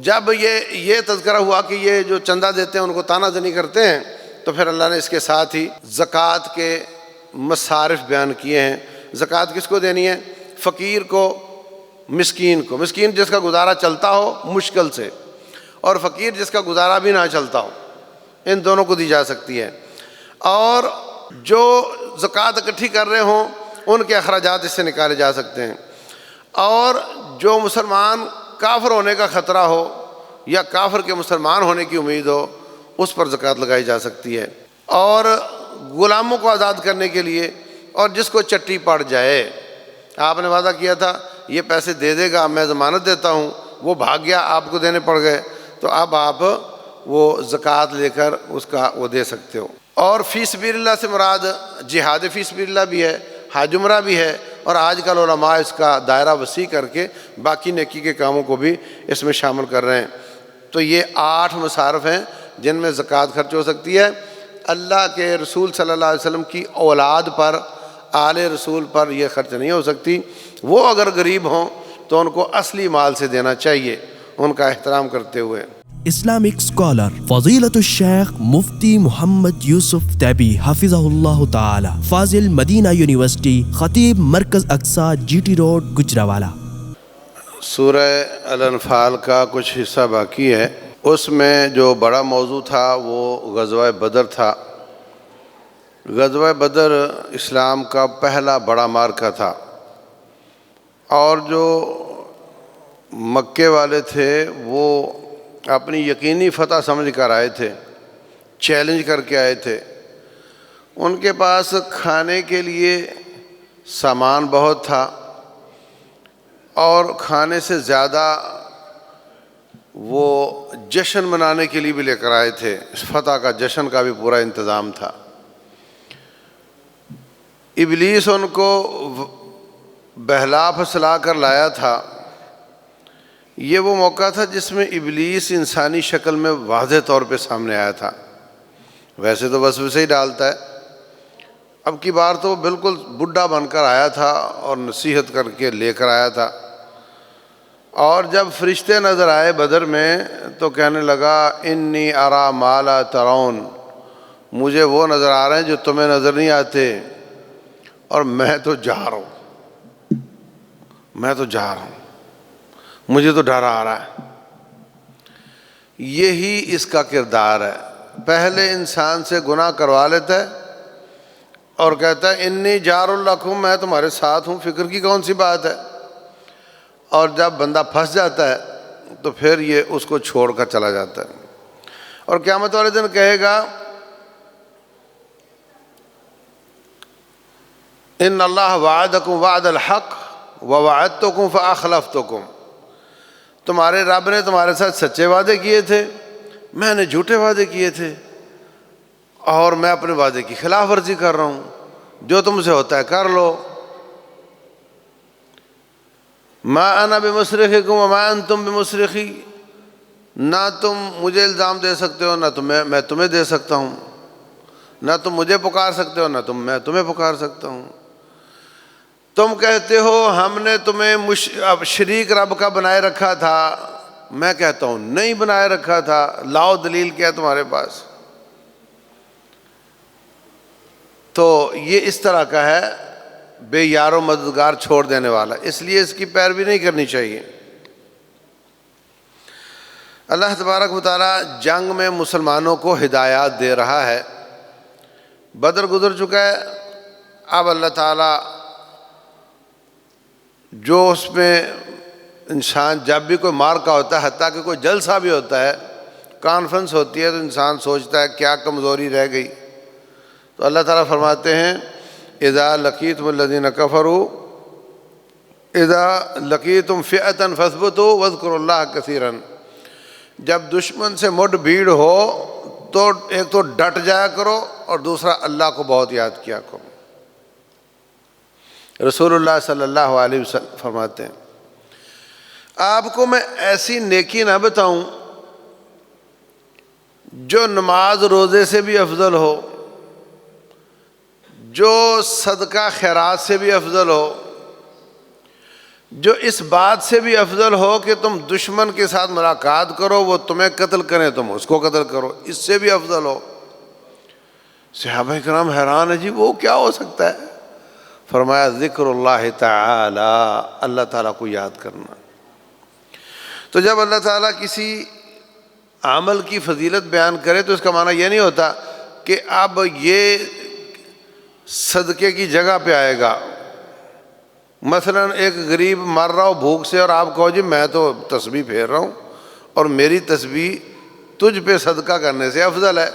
جب یہ تذکرہ ہوا کہ یہ جو چندہ دیتے ہیں ان کو طعنہ زنی کرتے ہیں، تو پھر اللہ نے اس کے ساتھ ہی زکوٰۃ کے مصارف بیان کیے ہیں۔ زکوٰۃ کس کو دینی ہے؟ فقیر کو، مسکین کو۔ مسکین جس کا گزارا چلتا ہو مشکل سے، اور فقیر جس کا گزارا بھی نہ چلتا ہو، ان دونوں کو دی جا سکتی ہے۔ اور جو زکوٰۃ اکٹھی کر رہے ہوں ان کے اخراجات اس سے نکالے جا سکتے ہیں۔ اور جو مسلمان کافر ہونے کا خطرہ ہو یا کافر کے مسلمان ہونے کی امید ہو، اس پر زکوٰۃ لگائی جا سکتی ہے۔ اور غلاموں کو آزاد کرنے کے لیے، اور جس کو چٹی پڑ جائے، آپ نے وعدہ کیا تھا یہ پیسے دے دے گا، میں ضمانت دیتا ہوں، وہ بھاگ گیا، آپ کو دینے پڑ گئے، تو اب آپ وہ زکوٰۃ لے کر اس کا وہ دے سکتے ہو۔ اور فی سبیل اللہ سے مراد جہاد فی سبیل اللہ بھی ہے، حج عمرہ بھی ہے، اور آج کل علماء اس کا دائرہ وسیع کر کے باقی نیکی کے کاموں کو بھی اس میں شامل کر رہے ہیں۔ تو یہ 8 مصارف ہیں جن میں زکوٰۃ خرچ ہو سکتی ہے۔ اللہ کے رسول صلی اللہ علیہ وسلم کی اولاد پر، آل رسول پر یہ خرچ نہیں ہو سکتی۔ وہ اگر غریب ہوں تو ان کو اصلی مال سے دینا چاہیے، ان کا احترام کرتے ہوئے۔ اسلامک اسکالر فضیلت الشیخ مفتی محمد یوسف تیبی حفظہ اللہ تعالی، فاضل مدینہ یونیورسٹی، خطیب مرکز اقصی، جی ٹی روڈ، گجرانوالہ۔ سورہ الانفال کا کچھ حصہ باقی ہے، اس میں جو بڑا موضوع تھا وہ غزوہ بدر تھا۔ غزوہ بدر اسلام کا پہلا بڑا معرکہ تھا، اور جو مکے والے تھے وہ اپنی یقینی فتح سمجھ کر آئے تھے، چیلنج کر کے آئے تھے۔ ان کے پاس کھانے کے لیے سامان بہت تھا، اور کھانے سے زیادہ وہ جشن منانے کے لیے بھی لے کر آئے تھے۔ اس فتح کا جشن کا بھی پورا انتظام تھا۔ ابلیس ان کو بہلا پھسلا کر لایا تھا۔ یہ وہ موقع تھا جس میں ابلیس انسانی شکل میں واضح طور پہ سامنے آیا تھا۔ ویسے تو وسوسے ہی ڈالتا ہے، اب کی بار تو بالکل بڈھا بن کر آیا تھا اور نصیحت کر کے لے کر آیا تھا۔ اور جب فرشتے نظر آئے بدر میں تو کہنے لگا انی ارا ما لا ترون، مجھے وہ نظر آ رہے ہیں جو تمہیں نظر نہیں آتے، اور میں تو جا رہا ہوں، مجھے تو ڈر آ رہا ہے۔ یہی اس کا کردار ہے، پہلے انسان سے گناہ کروا لیتا ہے اور کہتا ہے انی جار لکم، میں تمہارے ساتھ ہوں، فکر کی کون سی بات ہے۔ اور جب بندہ پھنس جاتا ہے تو پھر یہ اس کو چھوڑ کر چلا جاتا ہے، اور قیامت والے دن کہے گا ان اللہ وعدکم وعد الحق ووعدتکم فاخلفتکم، تمہارے رب نے تمہارے ساتھ سچے وعدے کیے تھے، میں نے جھوٹے وعدے کیے تھے، اور میں اپنے وعدے کی خلاف ورزی کر رہا ہوں، جو تم سے ہوتا ہے کر لو۔ ما انا بمصرخکم وما انتم بمصرخی، نہ تم مجھے الزام دے سکتے ہو، نہ میں تمہیں دے سکتا ہوں، نہ تم مجھے پکار سکتے ہو، نہ میں تمہیں پکار سکتا ہوں۔ تم کہتے ہو ہم نے تمہیں شریک رب کا بنائے رکھا تھا، میں کہتا ہوں نہیں بنائے رکھا تھا، لاؤ دلیل کیا تمہارے پاس۔ تو یہ اس طرح کا ہے، بے یار و مددگار چھوڑ دینے والا، اس لیے اس کی پیروی نہیں کرنی چاہیے۔ اللہ تبارک و تعالیٰ جنگ میں مسلمانوں کو ہدایات دے رہا ہے۔ بدر گزر چکا ہے، اب اللہ تعالیٰ جو اس میں انسان جب بھی کوئی مارکا ہوتا ہے، حتیٰ کہ کوئی جلسہ بھی ہوتا ہے، کانفرنس ہوتی ہے، تو انسان سوچتا ہے کیا کمزوری رہ گئی، تو اللہ تعالیٰ فرماتے ہیں اذا لقیتم الذین کفروا اذا لقیتم فئة فاثبتوا واذکروا اللہ کثیرا، جب دشمن سے مڈ بھیڑ ہو تو ایک تو ڈٹ جایا کرو، اور دوسرا اللہ کو بہت یاد کیا کرو۔ رسول اللہ صلی اللہ علیہ وسلم فرماتے ہیں آپ کو میں ایسی نیکی نہ بتاؤں جو نماز روزے سے بھی افضل ہو، جو صدقہ خیرات سے بھی افضل ہو، جو اس بات سے بھی افضل ہو کہ تم دشمن کے ساتھ ملاقات کرو، وہ تمہیں قتل کریں، تم اس کو قتل کرو، اس سے بھی افضل ہو۔ صحابہ کرام حیران ہے، جی وہ کیا ہو سکتا ہے؟ فرمایا ذکر اللہ تعالی، اللہ تعالیٰ کو یاد کرنا۔ تو جب اللہ تعالیٰ کسی عمل کی فضیلت بیان کرے تو اس کا معنی یہ نہیں ہوتا کہ اب یہ صدقے کی جگہ پہ آئے گا۔ مثلا ایک غریب مر رہا ہو بھوک سے، اور آپ کہو جی میں تو تسبیح پھیر رہا ہوں اور میری تسبیح تجھ پہ صدقہ کرنے سے افضل ہے،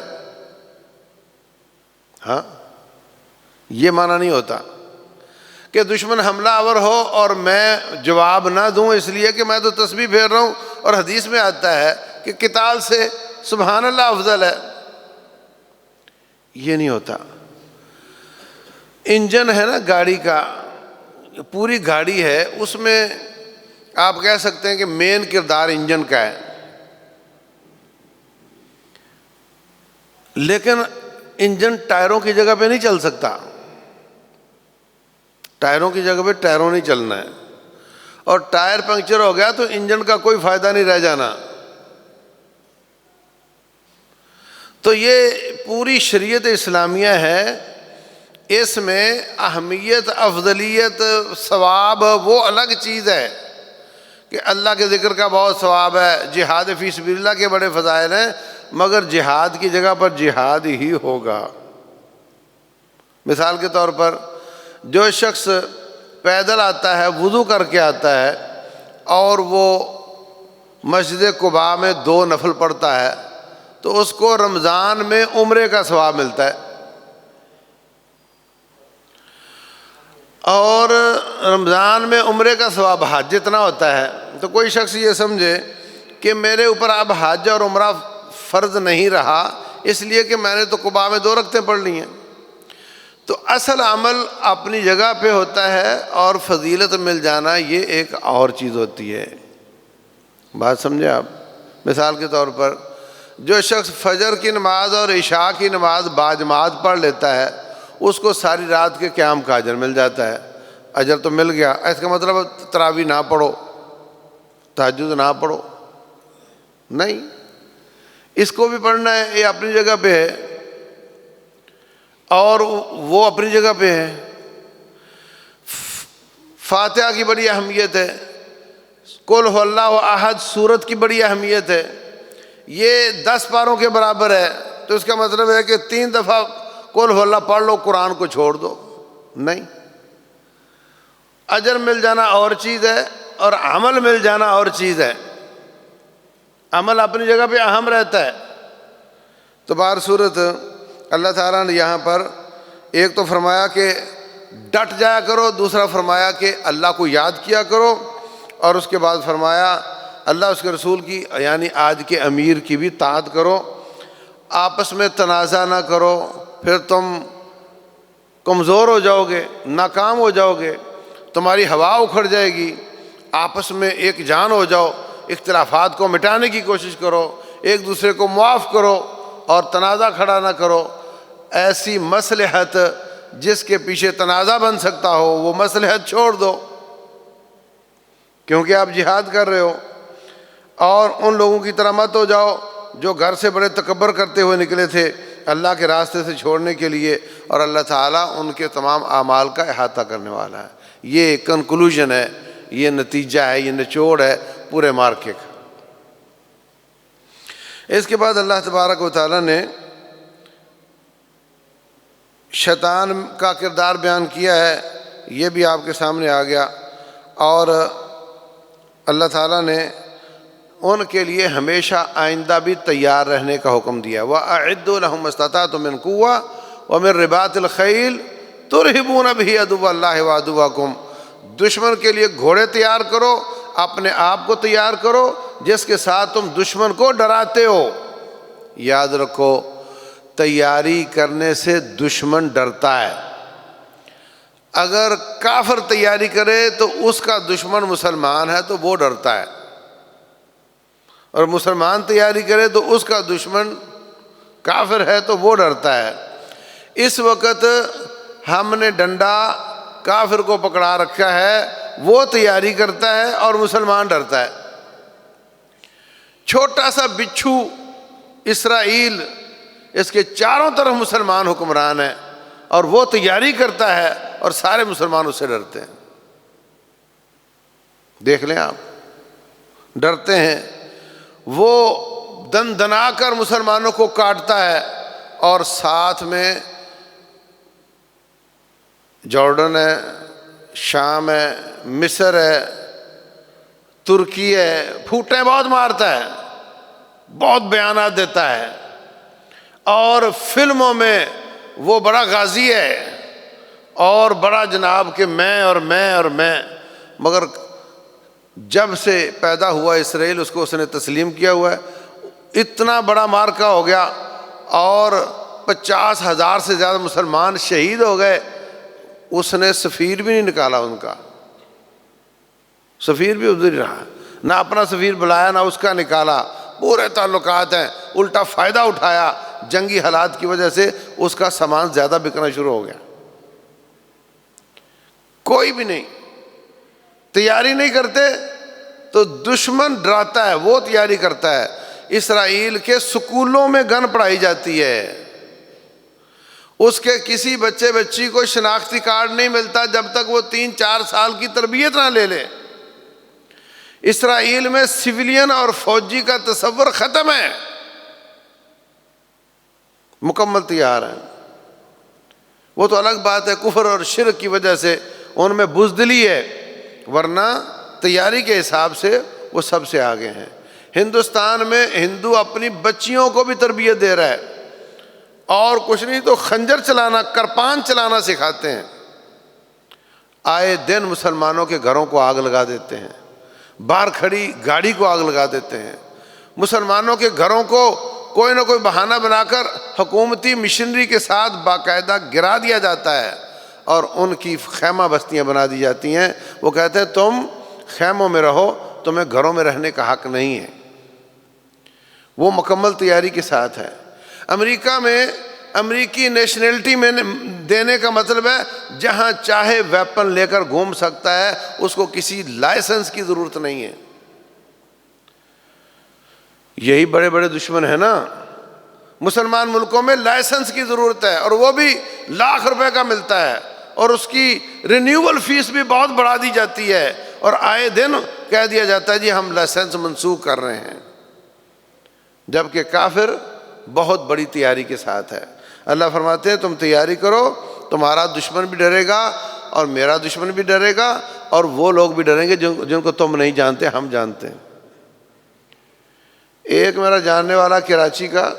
ہاں، یہ معنی نہیں ہوتا کہ دشمن حملہ آور ہو اور میں جواب نہ دوں اس لیے کہ میں تو تسبیح پھیر رہا ہوں، اور حدیث میں آتا ہے کہ قتال سے سبحان اللہ افضل ہے، یہ نہیں ہوتا۔ انجن ہے نا گاڑی کا، پوری گاڑی ہے، اس میں آپ کہہ سکتے ہیں کہ مین کردار انجن کا ہے، لیکن انجن ٹائروں کی جگہ پہ نہیں چل سکتا، ٹائروں کی جگہ پہ ٹائروں نہیں چلنا ہے، اور ٹائر پنکچر ہو گیا تو انجن کا کوئی فائدہ نہیں رہ جانا۔ تو یہ پوری شریعت اسلامیہ ہے، اس میں اہمیت، افضلیت، ثواب وہ الگ چیز ہے کہ اللہ کے ذکر کا بہت ثواب ہے، جہاد فی سبیل اللہ کے بڑے فضائل ہیں، مگر جہاد کی جگہ پر جہاد ہی ہوگا۔ مثال کے طور پر جو شخص پیدل آتا ہے، وضو کر کے آتا ہے، اور وہ مسجد قباء میں 2 نفل پڑھتا ہے، تو اس کو رمضان میں عمرے کا ثواب ملتا ہے، اور رمضان میں عمرے کا ثواب حج جتنا ہوتا ہے۔ تو کوئی شخص یہ سمجھے کہ میرے اوپر اب حج اور عمرہ فرض نہیں رہا اس لیے کہ میں نے تو قباء میں 2 رکعتیں پڑھ لی ہیں، تو اصل عمل اپنی جگہ پہ ہوتا ہے، اور فضیلت مل جانا یہ ایک اور چیز ہوتی ہے۔ بات سمجھے آپ؟ مثال کے طور پر جو شخص فجر کی نماز اور عشاء کی نماز باجماعت پڑھ لیتا ہے، اس کو ساری رات کے قیام کا اجر مل جاتا ہے۔ اجر تو مل گیا، اس کا مطلب تراویح نہ پڑھو، تہجد نہ پڑھو، نہیں، اس کو بھی پڑھنا ہے، یہ اپنی جگہ پہ ہے اور وہ اپنی جگہ پہ ہے۔ فاتحہ کی بڑی اہمیت ہے، قل هو اللہ احد سورت کی بڑی اہمیت ہے، یہ 10 پاروں کے برابر ہے، تو اس کا مطلب ہے کہ 3 دفعہ قل هو اللہ پڑھ لو، قرآن کو چھوڑ دو، نہیں، اجر مل جانا اور چیز ہے اور عمل مل جانا اور چیز ہے۔ عمل اپنی جگہ پہ اہم رہتا ہے۔ تو بہر صورت اللہ تعالیٰ نے یہاں پر ایک تو فرمایا کہ ڈٹ جایا کرو، دوسرا فرمایا کہ اللہ کو یاد کیا کرو، اور اس کے بعد فرمایا اللہ اس کے رسول کی یعنی آج کے امیر کی بھی طاعت کرو، آپس میں تنازع نہ کرو، پھر تم کمزور ہو جاؤ گے، ناکام ہو جاؤ گے، تمہاری ہوا اکھڑ جائے گی۔ آپس میں ایک جان ہو جاؤ، اختلافات کو مٹانے کی کوشش کرو، ایک دوسرے کو معاف کرو اور تنازع کھڑا نہ کرو۔ ایسی مصلحت جس کے پیچھے تنازع بن سکتا ہو وہ مصلحت چھوڑ دو، کیونکہ آپ جہاد کر رہے ہو، اور ان لوگوں کی طرح مت ہو جاؤ جو گھر سے بڑے تکبر کرتے ہوئے نکلے تھے اللہ کے راستے سے چھوڑنے کے لیے، اور اللہ تعالیٰ ان کے تمام اعمال کا احاطہ کرنے والا ہے۔ یہ کنکلوژن ہے، یہ نتیجہ ہے، یہ نچوڑ ہے پورے مارکے کا۔ اس کے بعد اللہ تبارک و تعالیٰ نے شیطان کا کردار بیان کیا ہے، یہ بھی آپ کے سامنے آ گیا، اور اللہ تعالیٰ نے ان کے لیے ہمیشہ آئندہ بھی تیار رہنے کا حکم دیا۔ وَأَعِدُّوا لَهُمْ مَا اسْتَطَعْتُم مِّن قُوَّةٍ وَمِن رِّبَاطِ الْخَيْلِ تُرْهِبُونَ بِهِ عَدُوَّ اللَّهِ وَعَدُوَّكُمْ، دشمن کے لیے گھوڑے تیار کرو، اپنے آپ کو تیار کرو جس کے ساتھ تم دشمن کو ڈراتے ہو۔ یاد رکھو، تیاری کرنے سے دشمن ڈرتا ہے۔ اگر کافر تیاری کرے تو اس کا دشمن مسلمان ہے تو وہ ڈرتا ہے، اور مسلمان تیاری کرے تو اس کا دشمن کافر ہے تو وہ ڈرتا ہے۔ اس وقت ہم نے ڈنڈا کافر کو پکڑا رکھا ہے، وہ تیاری کرتا ہے اور مسلمان ڈرتا ہے۔ چھوٹا سا بچھو اسرائیل، اس کے چاروں طرف مسلمان حکمران ہیں اور وہ تیاری کرتا ہے اور سارے مسلمان اس سے ڈرتے ہیں۔ دیکھ لیں آپ، ڈرتے ہیں۔ وہ دن دنا کر مسلمانوں کو کاٹتا ہے اور ساتھ میں جارڈن ہے، شام ہے، مصر ہے، ترکی ہے، پھوٹیں بہت مارتا ہے، بہت بیانات دیتا ہے، اور فلموں میں وہ بڑا غازی ہے اور بڑا جناب کہ میں اور میں اور میں، مگر جب سے پیدا ہوا اسرائیل اس کو اس نے تسلیم کیا ہوا ہے۔ اتنا بڑا مارکا ہو گیا اور 50,000 سے زیادہ مسلمان شہید ہو گئے، اس نے سفیر بھی نہیں نکالا، ان کا سفیر بھی ادھر ہی رہا، نہ اپنا سفیر بلایا نہ اس کا نکالا، پورے تعلقات ہیں، الٹا فائدہ اٹھایا، جنگی حالات کی وجہ سے اس کا سامان زیادہ بکنا شروع ہو گیا۔ کوئی بھی نہیں تیاری نہیں کرتے تو دشمن ڈراتا ہے، وہ تیاری کرتا ہے۔ اسرائیل کے سکولوں میں گن پڑھائی جاتی ہے، اس کے کسی بچے بچی کو شناختی کارڈ نہیں ملتا جب تک وہ 3-4 سال کی تربیت نہ لے لے۔ اسرائیل میں سویلین اور فوجی کا تصور ختم ہے، مکمل تیار ہیں۔ وہ تو الگ بات ہے، کفر اور شرک کی وجہ سے ان میں بزدلی ہے، ورنہ تیاری کے حساب سے وہ سب سے آگے ہیں۔ ہندوستان میں ہندو اپنی بچیوں کو بھی تربیت دے رہا ہے، اور کچھ نہیں تو خنجر چلانا، کرپان چلانا سکھاتے ہیں۔ آئے دن مسلمانوں کے گھروں کو آگ لگا دیتے ہیں، باہر کھڑی گاڑی کو آگ لگا دیتے ہیں، مسلمانوں کے گھروں کو کوئی نہ کوئی بہانہ بنا کر حکومتی مشنری کے ساتھ باقاعدہ گرا دیا جاتا ہے، اور ان کی خیمہ بستیاں بنا دی جاتی ہیں۔ وہ کہتے ہیں تم خیموں میں رہو، تمہیں گھروں میں رہنے کا حق نہیں ہے۔ وہ مکمل تیاری کے ساتھ ہے۔ امریکہ میں امریکی نیشنلٹی میں دینے کا مطلب ہے جہاں چاہے ویپن لے کر گھوم سکتا ہے، اس کو کسی لائسنس کی ضرورت نہیں ہے۔ یہی بڑے بڑے دشمن ہیں نا۔ مسلمان ملکوں میں لائسنس کی ضرورت ہے، اور وہ بھی لاکھ روپے کا ملتا ہے، اور اس کی رینیول فیس بھی بہت بڑھا دی جاتی ہے، اور آئے دن کہہ دیا جاتا ہے جی ہم لائسنس منسوخ کر رہے ہیں، جبکہ کافر بہت بڑی تیاری کے ساتھ ہے۔ اللہ فرماتے ہیں تم تیاری کرو، تمہارا دشمن بھی ڈرے گا اور میرا دشمن بھی ڈرے گا، اور وہ لوگ بھی ڈریں گے جن کو تم نہیں جانتے، ہم جانتے ہیں۔ ایک میرا جاننے والا کراچی کا،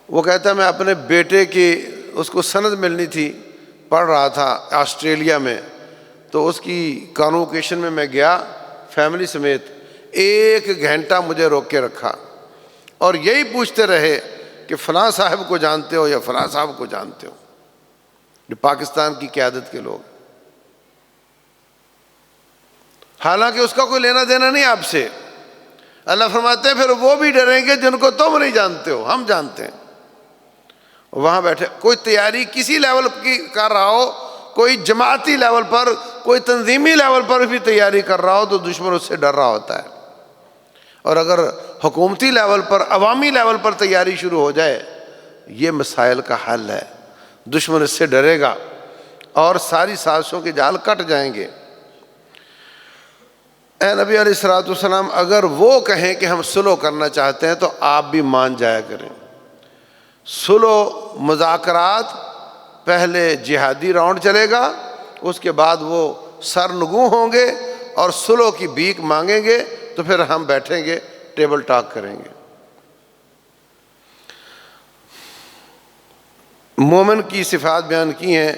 وہ کہتا ہے میں اپنے بیٹے کی، اس کو سند ملنی تھی، پڑھ رہا تھا آسٹریلیا میں، تو اس کی کانوکیشن میں گیا فیملی سمیت، 1 گھنٹہ مجھے روک کے رکھا اور یہی پوچھتے رہے کہ فلاں صاحب کو جانتے ہو یا فلاں صاحب کو جانتے ہو، جو پاکستان کی قیادت کے لوگ، حالانکہ اس کا کوئی لینا دینا نہیں آپ سے۔ اللہ فرماتے ہیں پھر وہ بھی ڈریں گے جن کو تم نہیں جانتے ہو، ہم جانتے ہیں۔ وہاں بیٹھے کوئی تیاری کسی لیول کی کر رہا ہو، کوئی جماعتی لیول پر، کوئی تنظیمی لیول پر بھی تیاری کر رہا ہو، تو دشمن اس سے ڈر رہا ہوتا ہے۔ اور اگر حکومتی لیول پر، عوامی لیول پر تیاری شروع ہو جائے، یہ مسائل کا حل ہے۔ دشمن اس سے ڈرے گا اور ساری سازشوں کے جال کٹ جائیں گے۔ اے نبی علیہ الصلوۃ والسلام، اگر وہ کہیں کہ ہم صلح کرنا چاہتے ہیں تو آپ بھی مان جایا کریں۔ صلح مذاکرات، پہلے جہادی راؤنڈ چلے گا، اس کے بعد وہ سرنگوں ہوں گے اور صلح کی بھیک مانگیں گے، تو پھر ہم بیٹھیں گے، ٹیبل ٹاک کریں گے۔ مومن کی صفات بیان کی ہیں،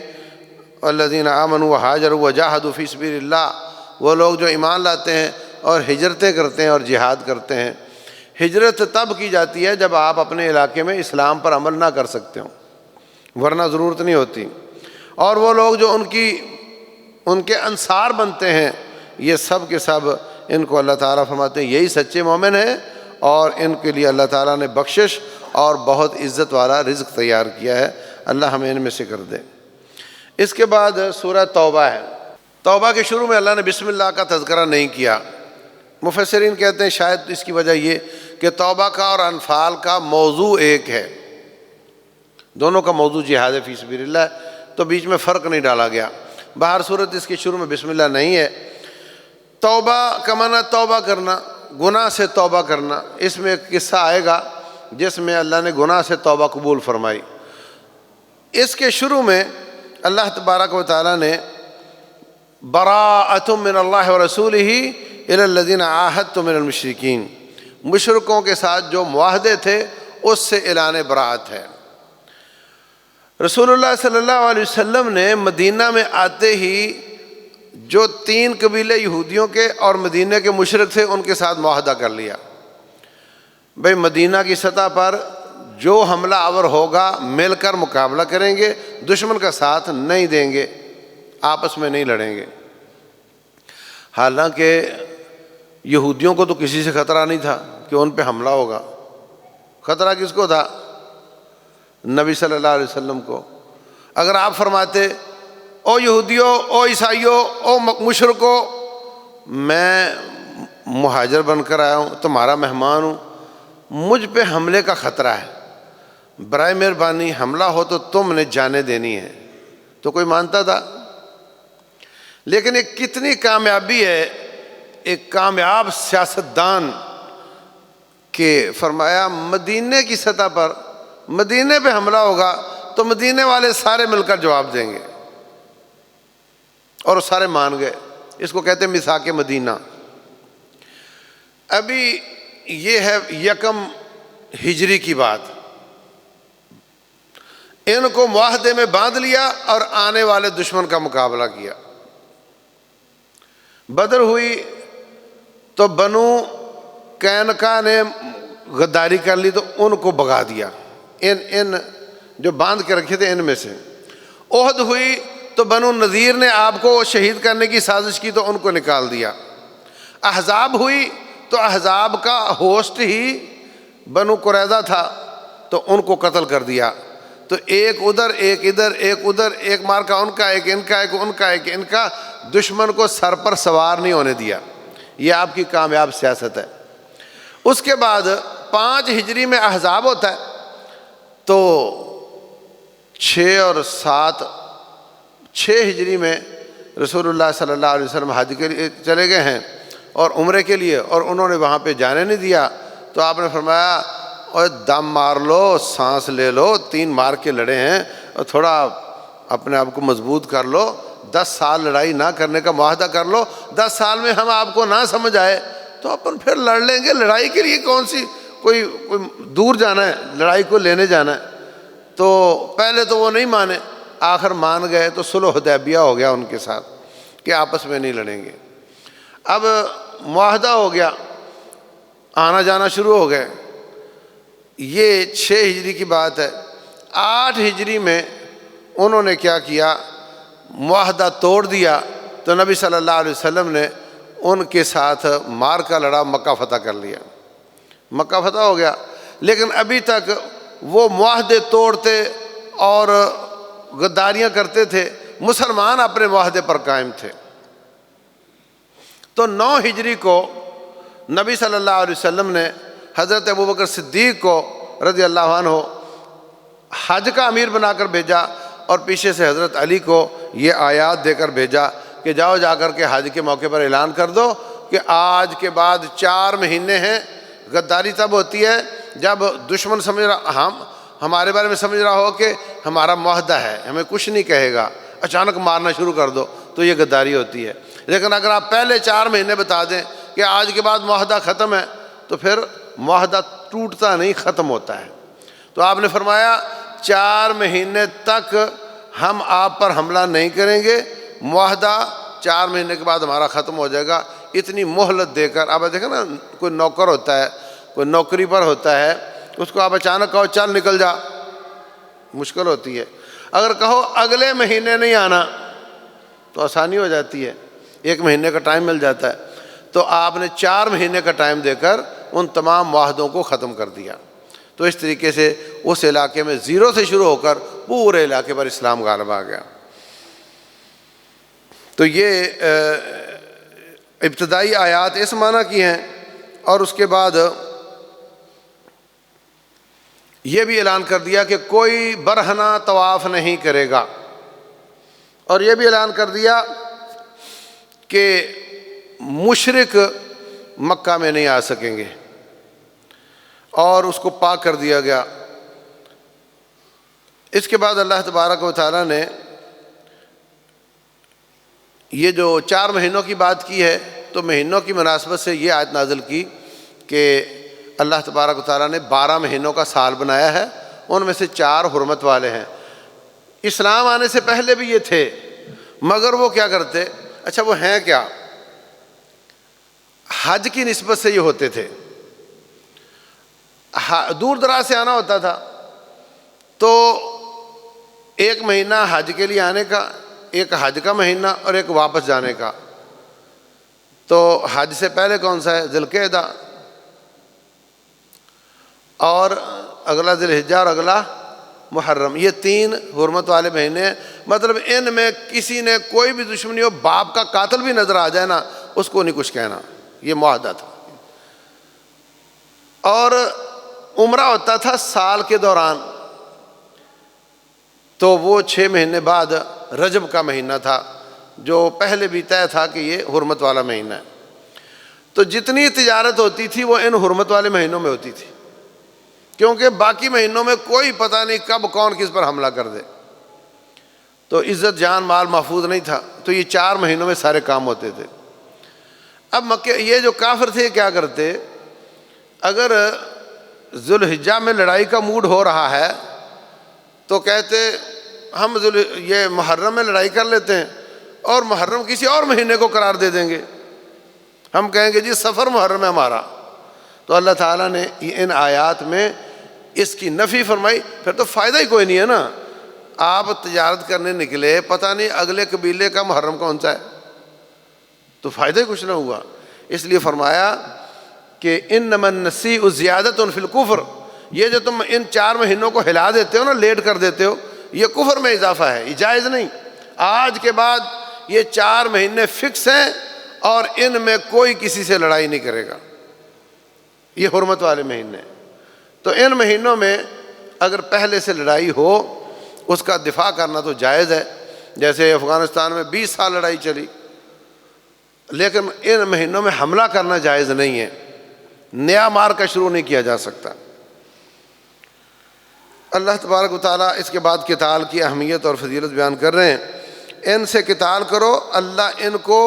الذین آمنوا وہاجروا وجاہدوا فی سبیل اللہ، وہ لوگ جو ایمان لاتے ہیں اور ہجرتیں کرتے ہیں اور جہاد کرتے ہیں۔ ہجرت تب کی جاتی ہے جب آپ اپنے علاقے میں اسلام پر عمل نہ کر سکتے ہوں، ورنہ ضرورت نہیں ہوتی۔ اور وہ لوگ جو ان کے انصار بنتے ہیں، یہ سب کے سب ان کو اللہ تعالیٰ فرماتے ہیں یہی سچے مومن ہیں، اور ان کے لیے اللہ تعالیٰ نے بخشش اور بہت عزت والا رزق تیار کیا ہے۔ اللہ ہمیں ان میں سے کر دے۔ اس کے بعد سورہ توبہ ہے۔ توبہ کے شروع میں اللہ نے بسم اللہ کا تذکرہ نہیں کیا۔ مفسرین کہتے ہیں شاید اس کی وجہ یہ کہ توبہ کا اور انفال کا موضوع ایک ہے، دونوں کا موضوع جہاد فی سبیل اللہ ہے، تو بیچ میں فرق نہیں ڈالا گیا۔ بہر صورت اس کے شروع میں بسم اللہ نہیں ہے۔ توبہ کا معنی توبہ کرنا، گناہ سے توبہ کرنا۔ اس میں ایک قصہ آئے گا جس میں اللہ نے گناہ سے توبہ قبول فرمائی۔ اس کے شروع میں اللہ تبارک و تعالیٰ نے براءۃ من اللہ ورسولہ الی الذین عاہدتم من المشرکین، مشرکوں کے ساتھ جو معاہدے تھے اس سے اعلان براءت ہے۔ رسول اللہ صلی اللہ علیہ وسلم نے مدینہ میں آتے ہی جو 3 قبیلے یہودیوں کے اور مدینہ کے مشرک تھے ان کے ساتھ معاہدہ کر لیا، بھئی مدینہ کی سطح پر جو حملہ آور ہوگا مل کر مقابلہ کریں گے، دشمن کا ساتھ نہیں دیں گے، آپس میں نہیں لڑیں گے۔ حالانکہ یہودیوں کو تو کسی سے خطرہ نہیں تھا کہ ان پہ حملہ ہوگا، خطرہ کس کو تھا؟ نبی صلی اللہ علیہ وسلم کو۔ اگر آپ فرماتے او یہودیوں، او عیسائیوں، او مشرکوں، میں مہاجر بن کر آیا ہوں، تمہارا مہمان ہوں، مجھ پہ حملے کا خطرہ ہے، برائے مہربانی حملہ ہو تو تم نے جانیں دینی ہے، تو کوئی مانتا تھا؟ لیکن ایک کتنی کامیابی ہے ایک کامیاب سیاستدان کہ فرمایا مدینے کی سطح پر مدینے پہ حملہ ہوگا تو مدینے والے سارے مل کر جواب دیں گے، اور وہ سارے مان گئے۔ اس کو کہتے ہیں میثاق مدینہ۔ ابھی یہ ہے 1 ہجری کی بات، ان کو معاہدے میں باندھ لیا اور آنے والے دشمن کا مقابلہ کیا۔ بدر ہوئی تو بنو قینقاع نے غداری کر لی تو ان کو بھگا دیا، ان جو باندھ کے رکھے تھے ان میں سے۔ احد ہوئی تو بنو نذیر نے آپ کو شہید کرنے کی سازش کی تو ان کو نکال دیا۔ احزاب ہوئی تو احزاب کا ہوسٹ ہی بنو قریظہ تھا تو ان کو قتل کر دیا۔ تو ایک ادھر ایک ادھر ایک ادھر، ایک مار کا ان کا، ایک ان کا، ایک ان کا، ایک ان کا، دشمن کو سر پر سوار نہیں ہونے دیا۔ یہ آپ کی کامیاب سیاست ہے۔ اس کے بعد 5 ہجری میں احزاب ہوتا ہے تو 6 اور 7 6 ہجری میں رسول اللہ صلی اللہ علیہ وسلم حج کے لیے چلے گئے ہیں اور عمرے کے لیے، اور انہوں نے وہاں پہ جانے نہیں دیا، تو آپ نے فرمایا اور دم مار لو، سانس لے لو، 3 مار کے لڑے ہیں، اور تھوڑا اپنے آپ کو مضبوط کر لو، 10 سال لڑائی نہ کرنے کا معاہدہ کر لو، 10 سال میں ہم آپ کو نہ سمجھ آئے تو اپن پھر لڑ لیں گے۔ لڑائی کے لیے کون سی کوئی دور جانا ہے، لڑائی کو لینے جانا ہے۔ تو پہلے تو وہ نہیں مانے، آخر مان گئے تو صلح حدیبیہ ہو گیا ان کے ساتھ کہ آپس میں نہیں لڑیں گے۔ اب معاہدہ ہو گیا، آنا جانا شروع ہو گئے۔ یہ 6 ہجری کی بات ہے۔ 8 ہجری میں انہوں نے کیا کیا، معاہدہ توڑ دیا، تو نبی صلی اللہ علیہ وسلم نے ان کے ساتھ مار کا لڑا، مکہ فتح کر لیا، مکہ فتح ہو گیا۔ لیکن ابھی تک وہ معاہدے توڑتے اور غداریاں کرتے تھے، مسلمان اپنے معاہدے پر قائم تھے۔ تو 9 ہجری کو نبی صلی اللہ علیہ وسلم نے حضرت ابوبکر صدیق کو رضی اللہ عنہ حج کا امیر بنا کر بھیجا، اور پیچھے سے حضرت علی کو یہ آیات دے کر بھیجا کہ جاؤ جا کر کے حج کے موقع پر اعلان کر دو کہ آج کے بعد 4 مہینے ہیں۔ غداری تب ہوتی ہے جب دشمن سمجھ رہا، ہمارے بارے میں سمجھ رہا ہو کہ ہمارا معاہدہ ہے، ہمیں کچھ نہیں کہے گا، اچانک مارنا شروع کر دو تو یہ غداری ہوتی ہے۔ لیکن اگر آپ پہلے 4 مہینے بتا دیں کہ آج کے بعد معاہدہ ختم ہے تو پھر معاہدہ ٹوٹتا نہیں، ختم ہوتا ہے۔ تو آپ نے فرمایا 4 مہینے تک ہم آپ پر حملہ نہیں کریں گے، معاہدہ 4 مہینے کے بعد ہمارا ختم ہو جائے گا۔ اتنی مہلت دے کر، اب دیکھیں نا کوئی نوکر ہوتا ہے، کوئی نوکری پر ہوتا ہے، اس کو آپ اچانک کہو چل نکل جا، مشکل ہوتی ہے۔ اگر کہو اگلے مہینے نہیں آنا تو آسانی ہو جاتی ہے، 1 مہینے کا ٹائم مل جاتا ہے۔ تو آپ نے 4 مہینے کا ٹائم دے کر ان تمام معاہدوں کو ختم کر دیا۔ تو اس طریقے سے اس علاقے میں 0 سے شروع ہو کر پورے علاقے پر اسلام غالب آ گیا۔ تو یہ ابتدائی آیات اس معنی کی ہیں، اور اس کے بعد یہ بھی اعلان کر دیا کہ کوئی برہنہ طواف نہیں کرے گا، اور یہ بھی اعلان کر دیا کہ مشرک مکہ میں نہیں آ سکیں گے، اور اس کو پاک کر دیا گیا۔ اس کے بعد اللہ تبارک و تعالیٰ نے یہ جو 4 مہینوں کی بات کی ہے، تو مہینوں کی مناسبت سے یہ آیت نازل کی کہ اللہ تبارک و تعالیٰ نے 12 مہینوں کا سال بنایا ہے، ان میں سے 4 حرمت والے ہیں۔ اسلام آنے سے پہلے بھی یہ تھے، مگر وہ کیا کرتے؟ اچھا وہ ہیں کیا؟ حج کی نسبت سے یہ ہوتے تھے، دور دراز سے آنا ہوتا تھا، تو 1 مہینہ حج کے لیے آنے کا، ایک حج کا مہینہ اور ایک واپس جانے کا۔ تو حج سے پہلے کون سا ہے؟ ذی القعدہ، اور اگلا ذی الحجہ اور اگلا محرم، یہ 3 حرمت والے مہینے ہیں۔ مطلب ان میں کسی نے کوئی بھی دشمنی ہو، باپ کا قاتل بھی نظر آ جائے نا، اس کو نہیں کچھ کہنا، یہ معاہدہ تھا۔ اور عمرہ ہوتا تھا سال کے دوران، تو وہ 6 مہینے بعد رجب کا مہینہ تھا، جو پہلے بھی طے تھا کہ یہ حرمت والا مہینہ ہے۔ تو جتنی تجارت ہوتی تھی وہ ان حرمت والے مہینوں میں ہوتی تھی، کیونکہ باقی مہینوں میں کوئی پتہ نہیں کب کون کس پر حملہ کر دے، تو عزت جان مال محفوظ نہیں تھا، تو یہ 4 مہینوں میں سارے کام ہوتے تھے۔ اب مکہ یہ جو کافر تھے کیا کرتے؟ اگر ذی الحجہ میں لڑائی کا موڈ ہو رہا ہے تو کہتے ہم یہ محرم میں لڑائی کر لیتے ہیں، اور محرم کسی اور مہینے کو قرار دے دیں گے، ہم کہیں گے جی سفر محرم ہے ہمارا۔ تو اللہ تعالیٰ نے ان آیات میں اس کی نفی فرمائی، پھر تو فائدہ ہی کوئی نہیں ہے نا، آپ تجارت کرنے نکلے، پتہ نہیں اگلے قبیلے کا محرم کون سا ہے، تو فائدہ ہی کچھ نہ ہوا۔ اس لیے فرمایا کہ انما النسیء زیادۃ فی الکفر، یہ جو تم ان 4 مہینوں کو ہلا دیتے ہو نا، لیٹ کر دیتے ہو، یہ کفر میں اضافہ ہے، یہ جائز نہیں۔ آج کے بعد یہ 4 مہینے فکس ہیں، اور ان میں کوئی کسی سے لڑائی نہیں کرے گا، یہ حرمت والے مہینے ہیں۔ تو ان مہینوں میں اگر پہلے سے لڑائی ہو، اس کا دفاع کرنا تو جائز ہے، جیسے افغانستان میں 20 سال لڑائی چلی، لیکن ان مہینوں میں حملہ کرنا جائز نہیں ہے، نیا مار کا شروع نہیں کیا جا سکتا۔ اللہ تبارک و تعالیٰ اس کے بعد قتال کی اہمیت اور فضیلت بیان کر رہے ہیں۔ ان سے قتال کرو، اللہ ان کو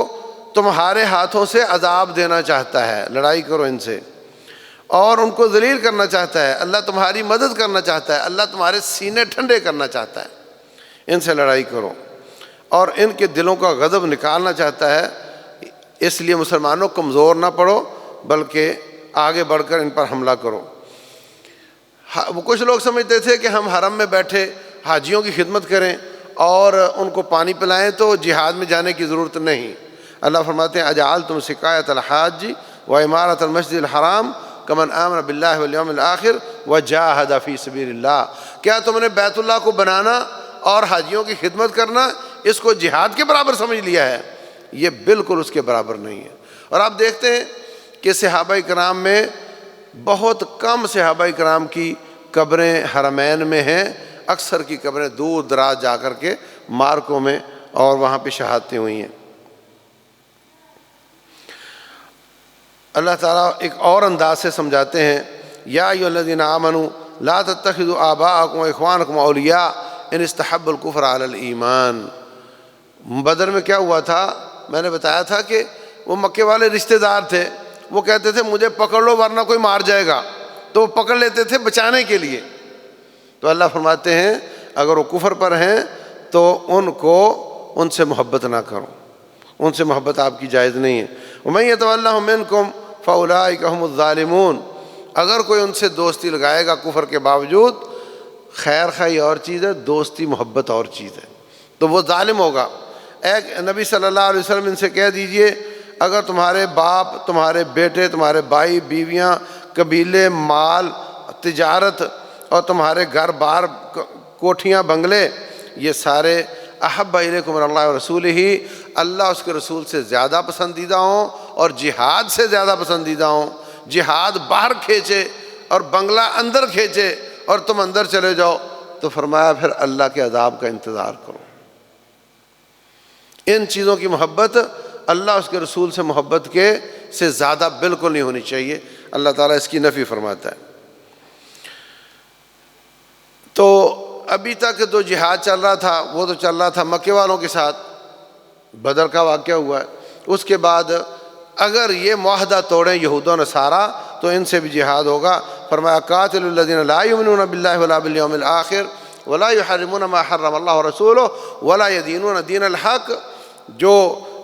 تمہارے ہاتھوں سے عذاب دینا چاہتا ہے، لڑائی کرو ان سے، اور ان کو ذلیل کرنا چاہتا ہے، اللہ تمہاری مدد کرنا چاہتا ہے، اللہ تمہارے سینے ٹھنڈے کرنا چاہتا ہے، ان سے لڑائی کرو، اور ان کے دلوں کا غضب نکالنا چاہتا ہے۔ اس لیے مسلمانوں کمزور نہ پڑو، بلکہ آگے بڑھ کر ان پر حملہ کرو۔ وہ کچھ لوگ سمجھتے تھے کہ ہم حرم میں بیٹھے حاجیوں کی خدمت کریں اور ان کو پانی پلائیں تو جہاد میں جانے کی ضرورت نہیں۔ اللہ فرماتے ہیں اجعلتم سقایۃ الحاج وعمارۃ المسجد الحرام کمن آمن باللہ والیوم الآخر وجاہد فی سبیل اللہ، کیا تم نے بیت اللہ کو بنانا اور حاجیوں کی خدمت کرنا اس کو جہاد کے برابر سمجھ لیا ہے؟ یہ بالکل اس کے برابر نہیں ہے۔ اور آپ دیکھتے ہیں کہ صحابہ کرام میں بہت کم صحابہ کرام کی قبریں حرمین میں ہیں، اکثر کی قبریں دور دراز جا کر کے مارکوں میں اور وہاں پہ شہادتیں ہوئی ہیں۔ اللہ تعالیٰ ایک اور انداز سے سمجھاتے ہیں، یا ایھا الذین آمنوا لا تتخذوا آباءکم واخوانکم اولیاء ان استحبوا الکفر علی الایمان۔ بدر میں کیا ہوا تھا؟ میں نے بتایا تھا کہ وہ مکے والے رشتہ دار تھے، وہ کہتے تھے مجھے پکڑ لو ورنہ کوئی مار جائے گا، تو وہ پکڑ لیتے تھے بچانے کے لیے۔ تو اللہ فرماتے ہیں اگر وہ کفر پر ہیں تو ان سے محبت نہ کرو، ان سے محبت آپ کی جائز نہیں ہے۔ وَمَن يَتَوَلَّهُم مِّنكُمْ فَأُولَٰئِكَ هُمُ الظَّالِمُونَ، اگر کوئی ان سے دوستی لگائے گا کفر کے باوجود، خیر خواہی اور چیز ہے، دوستی محبت اور چیز ہے، تو وہ ظالم ہوگا۔ ایک نبی صلی اللہ علیہ وسلم ان سے کہہ دیجئے اگر تمہارے باپ، تمہارے بیٹے، تمہارے بھائی بیویاں، قبیلے، مال، تجارت اور تمہارے گھر بار، کوٹھیاں، بنگلے، یہ سارے احب الیکم من اللہ ورسولہ، اللہ اس کے رسول سے زیادہ پسندیدہ ہوں اور جہاد سے زیادہ پسندیدہ ہوں، جہاد باہر کھینچے اور بنگلہ اندر کھینچے اور تم اندر چلے جاؤ، تو فرمایا پھر اللہ کے عذاب کا انتظار کرو۔ ان چیزوں کی محبت اللہ اس کے رسول سے محبت کے سے زیادہ بالکل نہیں ہونی چاہیے۔ اللہ تعالیٰ اس کی نفی فرماتا ہے۔ تو ابھی تک جو جہاد چل رہا تھا وہ تو چل رہا تھا مکے والوں کے ساتھ، بدر کا واقعہ ہوا ہے۔ اس کے بعد اگر یہ معاہدہ توڑیں یہود و نصارہ تو ان سے بھی جہاد ہوگا۔ فرمایا قاتل الذین لا یؤمنون باللہ ولا بالیوم الآخر ولا یحرمون ما حرم اللہ ورسولہ ولا یدینون دین الحق، جو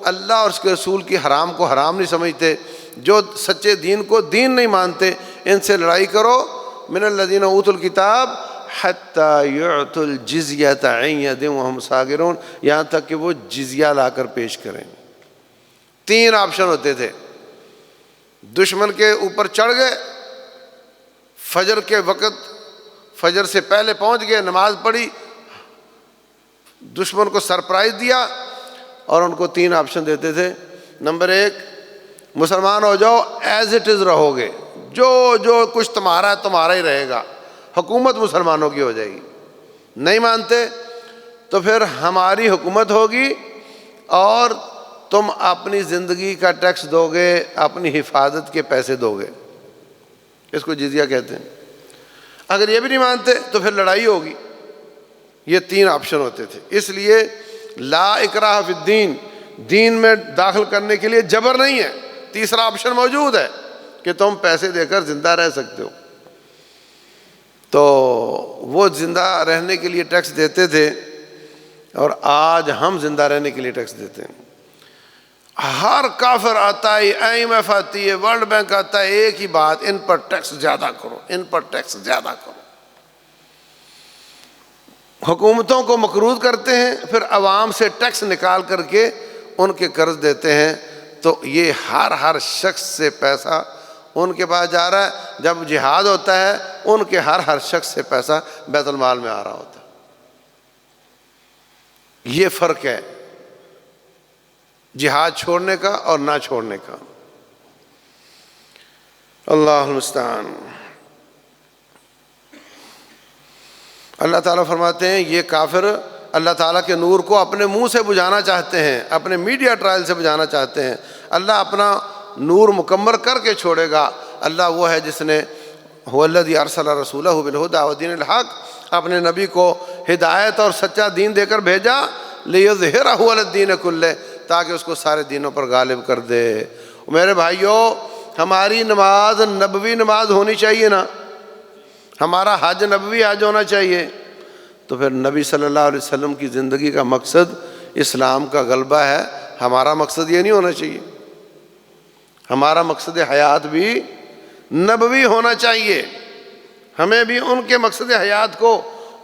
اللہ اور اس کے رسول کی حرام کو حرام نہیں سمجھتے، جو سچے دین کو دین نہیں مانتے، ان سے لڑائی کرو۔ من الذین اوتوا الکتاب حتی یعطوا الجزیۃ عن ید وہم صاغرون، یہاں تک کہ وہ جزیہ لا کر پیش کریں۔ 3 آپشن ہوتے تھے، دشمن کے اوپر چڑھ گئے، فجر کے وقت فجر سے پہلے پہنچ گئے، نماز پڑھی، دشمن کو سرپرائز دیا، اور ان کو 3 آپشن دیتے تھے۔ نمبر 1، مسلمان ہو جاؤ، ایز اٹ از رہو گے، جو کچھ تمہارا ہے تمہارا ہی رہے گا، حکومت مسلمانوں کی ہو جائے گی۔ نہیں مانتے تو پھر ہماری حکومت ہوگی اور تم اپنی زندگی کا ٹیکس دو گے، اپنی حفاظت کے پیسے دو گے، اس کو جزیہ کہتے ہیں۔ اگر یہ بھی نہیں مانتے تو پھر لڑائی ہوگی۔ یہ 3 آپشن ہوتے تھے۔ اس لیے لا اکراہ فی الدین، دین میں داخل کرنے کے لیے جبر نہیں ہے۔ تیسرا آپشن موجود ہے کہ تم پیسے دے کر زندہ رہ سکتے ہو۔ تو وہ زندہ رہنے کے لیے ٹیکس دیتے تھے، اور آج ہم زندہ رہنے کے لیے ٹیکس دیتے ہیں۔ ہر کافر آتا ہے، IMF آتی ہے، ورلڈ بینک آتا ہے، ایک ہی بات، ان پر ٹیکس زیادہ کرو، ان پر ٹیکس زیادہ کرو۔ حکومتوں کو مقروض کرتے ہیں، پھر عوام سے ٹیکس نکال کر کے ان کے قرض دیتے ہیں، تو یہ ہر شخص سے پیسہ ان کے پاس جا رہا ہے۔ جب جہاد ہوتا ہے ان کے ہر شخص سے پیسہ بیت المال میں آ رہا ہوتا ہے۔ یہ فرق ہے جہاد چھوڑنے کا اور نہ چھوڑنے کا۔ اللہ المستعان۔ اللہ تعالیٰ فرماتے ہیں یہ کافر اللہ تعالیٰ کے نور کو اپنے منہ سے بجھانا چاہتے ہیں، اپنے میڈیا ٹرائل سے بجھانا چاہتے ہیں۔ اللہ اپنا نور مکمل کر کے چھوڑے گا۔ اللہ وہ ہے جس نے هو الذی ارسل رسولہ بالہدی ودین الحق، اپنے نبی کو ہدایت اور سچا دین دے کر بھیجا، لیظہرہ علی الدین کلہ، تاکہ اس کو سارے دینوں پر غالب کر دے۔ میرے بھائیو، ہماری نماز نبوی نماز ہونی چاہیے نا، ہمارا حج نبوی حج ہونا چاہیے۔ تو پھر نبی صلی اللہ علیہ وسلم کی زندگی کا مقصد اسلام کا غلبہ ہے۔ ہمارا مقصد یہ نہیں ہونا چاہیے، ہمارا مقصد حیات بھی نبوی ہونا چاہیے۔ ہمیں بھی ان کے مقصد حیات کو،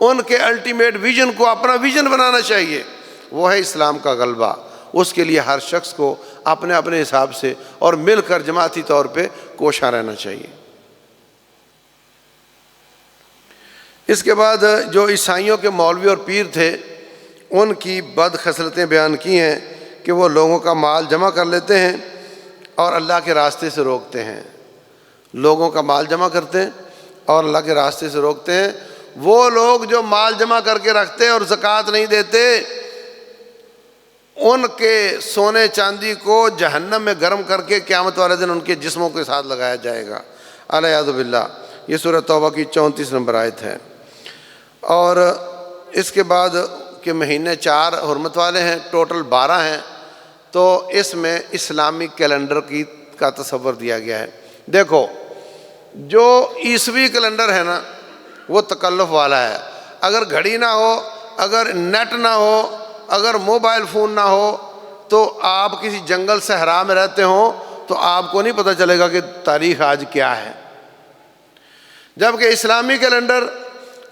ان کے الٹیمیٹ ویژن کو اپنا ویژن بنانا چاہیے۔ وہ ہے اسلام کا غلبہ۔ اس کے لیے ہر شخص کو اپنے اپنے حساب سے اور مل کر جماعتی طور پہ کوشاں رہنا چاہیے۔ اس کے بعد جو عیسائیوں کے مولوی اور پیر تھے، ان کی بد خصلتیں بیان کی ہیں کہ وہ لوگوں کا مال جمع کر لیتے ہیں اور اللہ کے راستے سے روکتے ہیں۔ لوگوں کا مال جمع کرتے ہیں اور اللہ کے راستے سے روکتے ہیں۔ وہ لوگ جو مال جمع کر کے رکھتے اور زکوٰۃ نہیں دیتے، ان کے سونے چاندی کو جہنم میں گرم کر کے قیامت والے دن ان کے جسموں کے ساتھ لگایا جائے گا، الیاذ باللہ۔ یہ سورہ توبہ کی 34 نمبر آیت ہے۔ اور اس کے بعد کے مہینے 4 حرمت والے ہیں، ٹوٹل 12 ہیں۔ تو اس میں اسلامی کیلنڈر کا تصور دیا گیا ہے۔ دیکھو، جو عیسوی کیلنڈر ہے نا، وہ تکلف والا ہے۔ اگر گھڑی نہ ہو، اگر نیٹ نہ ہو، اگر موبائل فون نہ ہو، تو آپ کسی جنگل صحرا میں رہتے ہوں تو آپ کو نہیں پتہ چلے گا کہ تاریخ آج کیا ہے۔ جبکہ اسلامی کیلنڈر،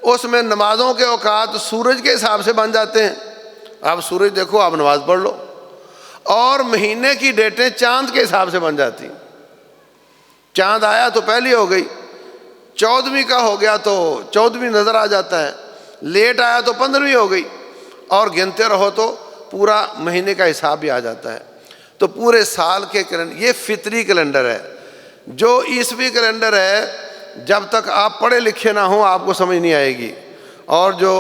اس میں نمازوں کے اوقات سورج کے حساب سے بن جاتے ہیں۔ آپ سورج دیکھو، آپ نماز پڑھ لو، اور مہینے کی ڈیٹیں چاند کے حساب سے بن جاتی ہیں۔ چاند آیا تو پہلی ہو گئی، 14ویں کا ہو گیا تو 14ویں نظر آ جاتا ہے، لیٹ آیا تو 15ویں ہو گئی، اور گنتے رہو تو پورا مہینے کا حساب بھی آ جاتا ہے۔ تو پورے سال کے کیلنڈر، یہ فطری کیلنڈر ہے۔ جو عیسوی کیلنڈر ہے جب تک آپ پڑھے لکھے نہ ہوں آپ کو سمجھ نہیں آئے گی، اور جو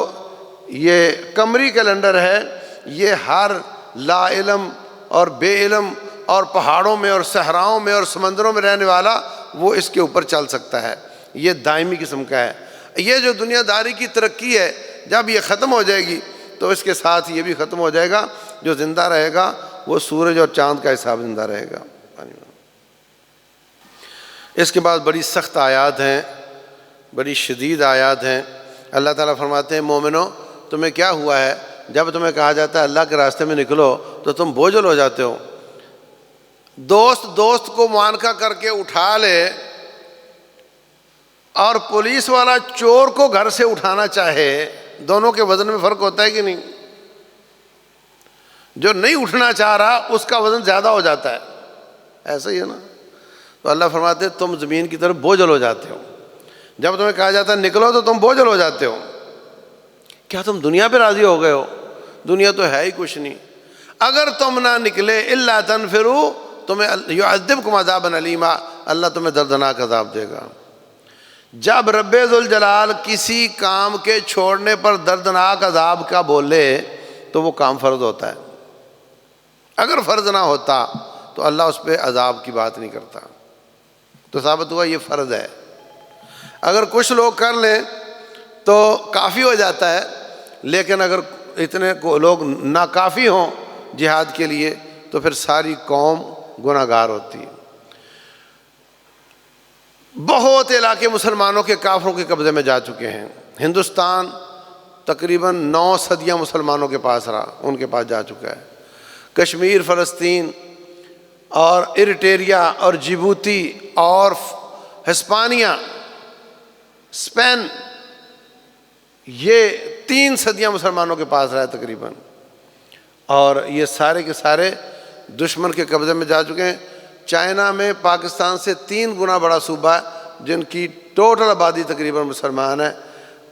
یہ قمری کیلنڈر ہے یہ ہر لا علم اور بے علم اور پہاڑوں میں اور صحراؤں میں اور سمندروں میں رہنے والا وہ اس کے اوپر چل سکتا ہے، یہ دائمی قسم کا ہے۔ یہ جو دنیا داری کی ترقی ہے جب یہ ختم ہو جائے گی تو اس کے ساتھ یہ بھی ختم ہو جائے گا، جو زندہ رہے گا وہ سورج اور چاند کا حساب زندہ رہے گا۔ اس کے بعد بڑی سخت آیات ہیں، بڑی شدید آیات ہیں۔ اللہ تعالیٰ فرماتے ہیں مومنو تمہیں کیا ہوا ہے جب تمہیں کہا جاتا ہے اللہ کے راستے میں نکلو تو تم بوجھل ہو جاتے ہو۔ دوست کو معانقہ کر کے اٹھا لے اور پولیس والا چور کو گھر سے اٹھانا چاہے، دونوں کے وزن میں فرق ہوتا ہے کہ نہیں؟ جو نہیں اٹھنا چاہ رہا اس کا وزن زیادہ ہو جاتا ہے، ایسا ہی ہے نا؟ تو اللہ فرماتے ہیں تم زمین کی طرف بوجھل ہو جاتے ہو، جب تمہیں کہا جاتا ہے نکلو تو تم بوجھل ہو جاتے ہو۔ کیا تم دنیا پہ راضی ہو گئے ہو؟ دنیا تو ہے ہی کچھ نہیں۔ اگر تم نہ نکلے الا تنفروا تمہیں یعذبکم عذابا علیما، اللہ تمہیں دردناک عذاب دے گا۔ جب رب ذوالجلال کسی کام کے چھوڑنے پر دردناک عذاب کا بولے تو وہ کام فرض ہوتا ہے، اگر فرض نہ ہوتا تو اللہ اس پہ عذاب کی بات نہیں کرتا۔ تو ثابت ہوا یہ فرض ہے۔ اگر کچھ لوگ کر لیں تو کافی ہو جاتا ہے، لیکن اگر اتنے لوگ ناکافی ہوں جہاد کے لیے تو پھر ساری قوم گناہ گار ہوتی ہے۔ بہت علاقے مسلمانوں کے کافروں کے قبضے میں جا چکے ہیں۔ ہندوستان تقریباً 9 صدیاں مسلمانوں کے پاس رہا، ان کے پاس جا چکا ہے۔ کشمیر، فلسطین اور ایریٹریا اور جیبوتی اور ہسپانیہ، اسپین، یہ 3 صدیاں مسلمانوں کے پاس رہا تقریباً، اور یہ سارے کے سارے دشمن کے قبضے میں جا چکے ہیں۔ چائنا میں پاکستان سے 3 گنا بڑا صوبہ ہے جن کی ٹوٹل آبادی تقریباً مسلمان ہے۔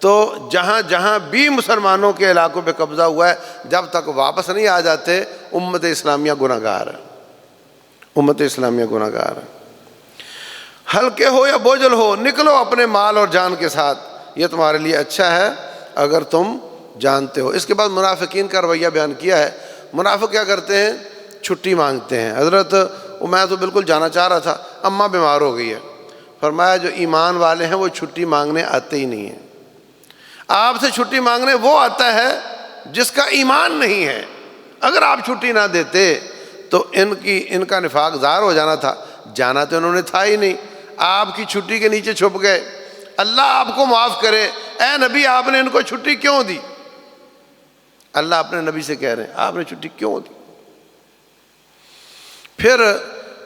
تو جہاں جہاں بھی مسلمانوں کے علاقوں پہ قبضہ ہوا ہے جب تک واپس نہیں آ جاتے امت اسلامیہ گناہ گار ہے، امت اسلامیہ گناہ گار ہے۔ ہلکے ہو یا بوجھل ہو نکلو اپنے مال اور جان کے ساتھ، یہ تمہارے لیے اچھا ہے اگر تم جانتے ہو۔ اس کے بعد منافقین کا رویہ بیان کیا ہے۔ منافق کیا کرتے ہیں؟ چھٹی مانگتے ہیں۔ حضرت میں تو بالکل جانا چاہ رہا تھا، اماں بیمار ہو گئی ہے، فرمایا جو ایمان والے ہیں وہ چھٹی مانگنے آتے ہی نہیں ہیں۔ آپ سے چھٹی مانگنے وہ آتا ہے جس کا ایمان نہیں ہے۔ اگر آپ چھٹی نہ دیتے تو ان کا نفاق ظاہر ہو جانا تھا، جانا تو انہوں نے تھا ہی نہیں، آپ کی چھٹی کے نیچے چھپ گئے۔ اللہ آپ کو معاف کرے، اے نبی آپ نے ان کو چھٹی کیوں دی؟ اللہ اپنے نبی سے کہہ رہے ہیں آپ نے چھٹی کیوں دی؟ پھر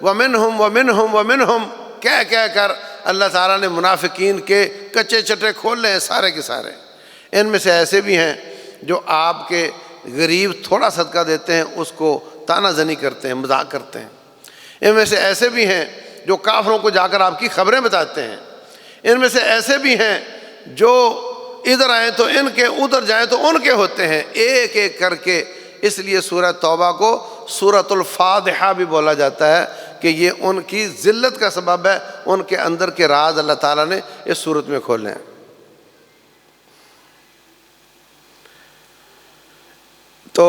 وَمِنْهُمْ وَمِنْهُمْ وَمِنْهُمْ کہہ کر اللہ تعالیٰ نے منافقین کے کچے چٹے کھول لے ہیں سارے کے سارے۔ ان میں سے ایسے بھی ہیں جو آپ کے غریب تھوڑا صدقہ دیتے ہیں اس کو تانا زنی کرتے ہیں، مذاق کرتے ہیں۔ ان میں سے ایسے بھی ہیں جو کافروں کو جا کر آپ کی خبریں بتاتے ہیں۔ ان میں سے ایسے بھی ہیں جو ادھر آئیں تو ان کے، ادھر جائیں تو ان کے ہوتے ہیں، ایک ایک کر کے۔ اس لیے سورہ توبہ کو سورۃ الفاضحہ بھی بولا جاتا ہے کہ یہ ان کی ذلت کا سبب ہے، ان کے اندر کے راز اللہ تعالیٰ نے اس سورت میں کھولے ہیں۔ تو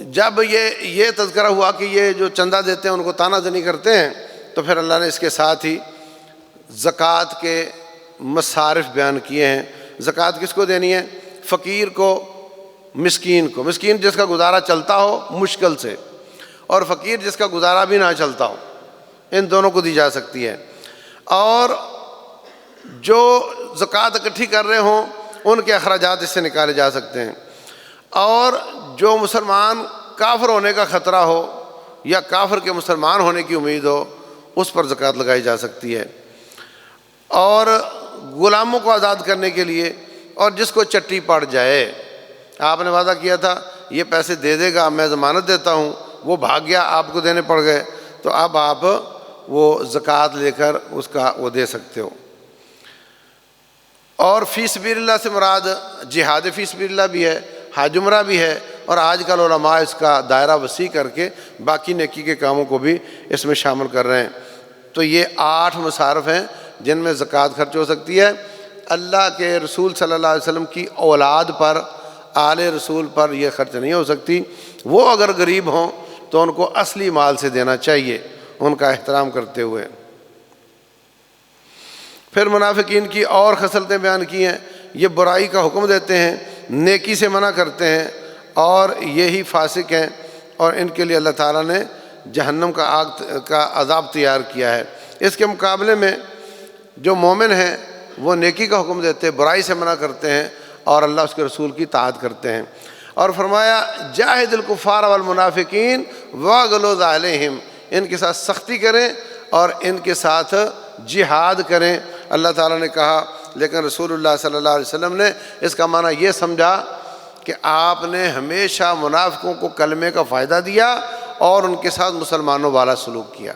جب یہ تذکرہ ہوا کہ یہ جو چندہ دیتے ہیں ان کو تانا زنی کرتے ہیں تو پھر اللہ نے اس کے ساتھ ہی زکوٰۃ کے مصارف بیان کیے ہیں۔ زکوٰۃ کس کو دینی ہے؟ فقیر کو، مسکین کو۔ مسکین جس کا گزارا چلتا ہو مشکل سے، اور فقیر جس کا گزارا بھی نہ چلتا ہو، ان دونوں کو دی جا سکتی ہے۔ اور جو زکوٰۃ اکٹھی کر رہے ہوں ان کے اخراجات اس سے نکالے جا سکتے ہیں۔ اور جو مسلمان کافر ہونے کا خطرہ ہو یا کافر کے مسلمان ہونے کی امید ہو اس پر زکوٰۃ لگائی جا سکتی ہے۔ اور غلاموں کو آزاد کرنے کے لیے، اور جس کو چٹی پڑ جائے، آپ نے وعدہ کیا تھا یہ پیسے دے دے گا، میں ضمانت دیتا ہوں، وہ بھاگ گیا، آپ کو دینے پڑ گئے، تو اب آپ وہ زکوٰۃ لے کر اس کا وہ دے سکتے ہو۔ اور فی سبیل اللہ سے مراد جہاد فی سبیل اللہ بھی ہے، حج عمرہ بھی ہے، اور آج کل علماء اس کا دائرہ وسیع کر کے باقی نیکی کے کاموں کو بھی اس میں شامل کر رہے ہیں۔ تو یہ 8 مصارف ہیں جن میں زکوٰۃ خرچ ہو سکتی ہے۔ اللہ کے رسول صلی اللہ علیہ وسلم کی اولاد پر، آل رسول پر یہ خرچ نہیں ہو سکتی۔ وہ اگر غریب ہوں تو ان کو اصلی مال سے دینا چاہیے، ان کا احترام کرتے ہوئے۔ پھر منافقین کی اور خصلتیں بیان کی ہیں۔ یہ برائی کا حکم دیتے ہیں، نیکی سے منع کرتے ہیں، اور یہی فاسق ہیں، اور ان کے لیے اللہ تعالیٰ نے جہنم کا آگ کا عذاب تیار کیا ہے۔ اس کے مقابلے میں جو مومن ہیں وہ نیکی کا حکم دیتے، برائی سے منع کرتے ہیں، اور اللہ اس کے رسول کی اطاعت کرتے ہیں۔ اور فرمایا جاہد الکفار والمنافقین واغلظ علیہم، ان کے ساتھ سختی کریں اور ان کے ساتھ جہاد کریں۔ اللہ تعالیٰ نے کہا، لیکن رسول اللہ صلی اللہ علیہ وسلم نے اس کا معنی یہ سمجھا کہ آپ نے ہمیشہ منافقوں کو کلمے کا فائدہ دیا اور ان کے ساتھ مسلمانوں والا سلوک کیا۔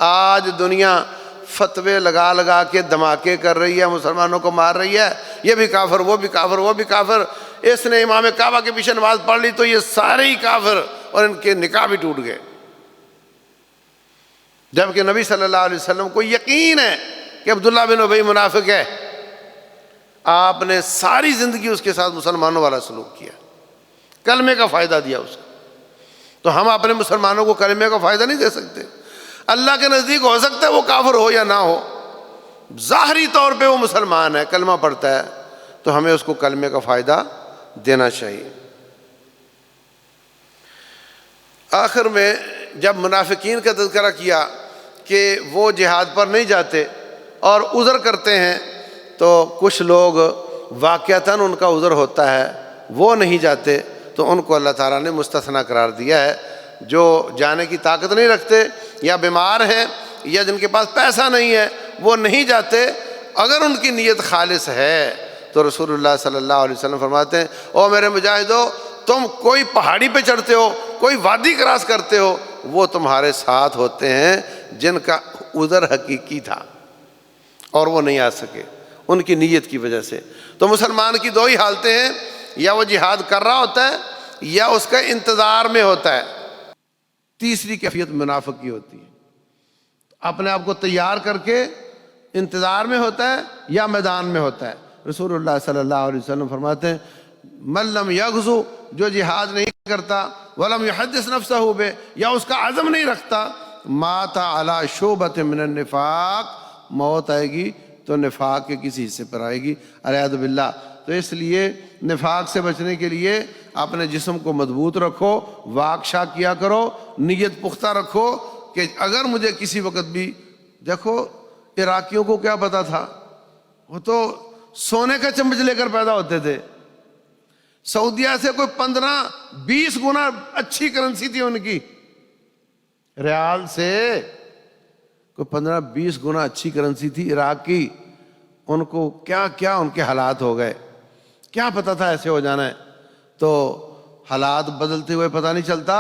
آج دنیا فتوے لگا لگا کے دھماکے کر رہی ہے، مسلمانوں کو مار رہی ہے، یہ بھی کافر، وہ بھی کافر، وہ بھی کافر، اس نے امام کعبہ کے پیچھے نماز پڑھ لی تو یہ سارے ہی کافر، اور ان کے نکاح بھی ٹوٹ گئے۔ جبکہ نبی صلی اللہ علیہ وسلم کو یقین ہے کہ عبداللہ بن ابی منافق ہے، آپ نے ساری زندگی اس کے ساتھ مسلمانوں والا سلوک کیا، کلمے کا فائدہ دیا اس کو۔ تو ہم اپنے مسلمانوں کو کلمے کا فائدہ نہیں دے سکتے؟ اللہ کے نزدیک ہو سکتا ہے وہ کافر ہو یا نہ ہو، ظاہری طور پہ وہ مسلمان ہے، کلمہ پڑھتا ہے، تو ہمیں اس کو کلمے کا فائدہ دینا چاہیے۔ آخر میں جب منافقین کا تذکرہ کیا کہ وہ جہاد پر نہیں جاتے اور عذر کرتے ہیں، تو کچھ لوگ واقعتاً ان کا عذر ہوتا ہے، وہ نہیں جاتے، تو ان کو اللہ تعالیٰ نے مستثنیٰ قرار دیا ہے۔ جو جانے کی طاقت نہیں رکھتے، یا بیمار ہیں، یا جن کے پاس پیسہ نہیں ہے، وہ نہیں جاتے، اگر ان کی نیت خالص ہے تو رسول اللہ صلی اللہ علیہ وسلم فرماتے ہیں، او میرے مجاہدو، تم کوئی پہاڑی پہ چڑھتے ہو، کوئی وادی کراس کرتے ہو، وہ تمہارے ساتھ ہوتے ہیں جن کا عذر حقیقی تھا اور وہ نہیں آ سکے ان کی نیت کی وجہ سے۔ تو مسلمان کی 2 ہی حالتیں ہیں، یا وہ جہاد کر رہا ہوتا ہے یا اس کا انتظار میں ہوتا ہے۔ تیسری کیفیت منافق کی ہوتی ہے، اپنے آپ کو تیار کر کے انتظار میں ہوتا ہے یا میدان میں ہوتا ہے۔ رسول اللہ صلی اللہ علیہ وسلم فرماتے ہیں، من لم یغزو، جو جہاد نہیں کرتا، ولم یحدث نفسہ بہ، یا اس کا عزم نہیں رکھتا، مات علی شعبۃ من النفاق، موت آئے گی تو نفاق کے کسی حصے پر آئے گی، والعیاذ باللہ۔ تو اس لیے نفاق سے بچنے کے لیے اپنے جسم کو مضبوط رکھو، واقشہ کیا کرو، نیت پختہ رکھو کہ اگر مجھے کسی وقت بھی، دیکھو عراقیوں کو کیا پتا تھا، وہ تو سونے کا چمچ لے کر پیدا ہوتے تھے، سعودیہ سے کوئی 15-20 گنا اچھی کرنسی تھی ان کی، ریال سے کوئی 15-20 گنا اچھی کرنسی تھی عراق کی، ان کو کیا کیا ان کے حالات ہو گئے، کیا پتا تھا ایسے ہو جانا ہے۔ تو حالات بدلتے ہوئے پتہ نہیں چلتا،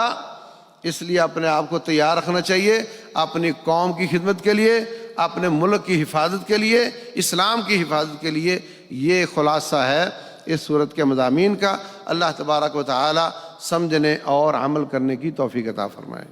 اس لیے اپنے آپ کو تیار رکھنا چاہیے، اپنی قوم کی خدمت کے لیے، اپنے ملک کی حفاظت کے لیے، اسلام کی حفاظت کے لیے۔ یہ خلاصہ ہے اس صورت کے مضامین کا۔ اللہ تبارک و تعالی سمجھنے اور عمل کرنے کی توفیق عطا فرمائے۔